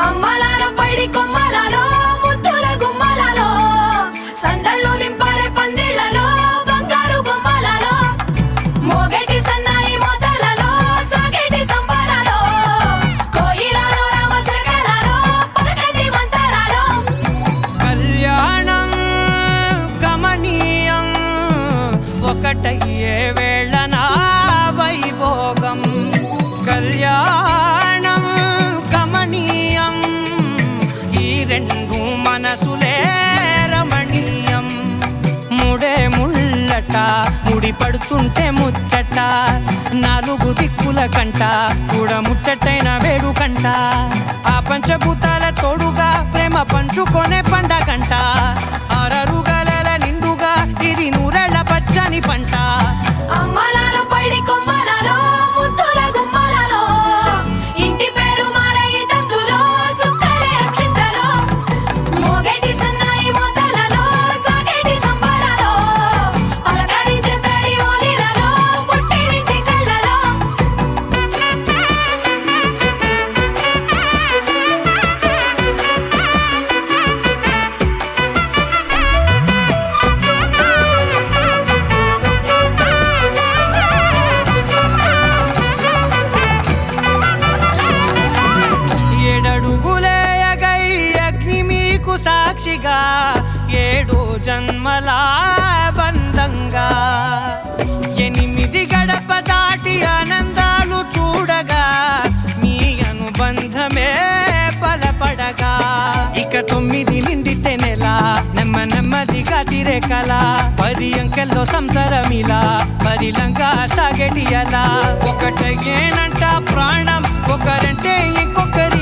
అమ్మలాలో పైడి కొమ్మలలో ముద్దుల గుమ్మలలో సందళ్ళు నింపారే పందిళ్లలో బంగారు బొమ్మలలో మోగేటి సన్నాయి మోతలలో సాగేటి సంబరాలో కోయిలలో రామశకలలో పలకటి మంతరాలో కళ్యాణం గమనీయం ఒకటయ్యే వేళనా వైభోగం కళ్యాణం గమనీయం ఈ రెండు మనసులే రమణీయం ముడే ముళ్ళట ముడి పడుతుంటే ముచ్చట నాలుగు దిక్కుల కంట చూడ ముచ్చటైన వేడుకంట ఆ పంచభూతాల తోడుగా ప్రేమ పంచుకొనే పండగంట ఆరరుగల నిండుగా ఇది నూరెళ్ళ పచ్చని పంట అమ్మలాలో పైడి కొమ్మలలో ముద్దుల గుమ్మలలో ఇంటి పేరు మారయి తందులో చుక్కలే అక్షింతలో మోగేటి సన్నాయి మోతలలో సాగేటి సంబరాలో పలకరించే తడి ఓలిలలో పుట్టినింటి కళ్ళలో ఏడడుగులేయగై అగ్ని మీకు సాక్షిగా ఏడు జన్మల బంధంగా ఎనిమిది గడప దాటి ఆనందాలు చూడగా మీ అనుబంధమే బలపడగా ఇక 9 నిండితే నెల నెమ్మదిగా తిరే కల 10 అంకెల్లో సంసారమిలా పరిలంగా సాగేటి అలా ఒకటేనంట ప్రాణం ఒకరంటే ఇంకొకరి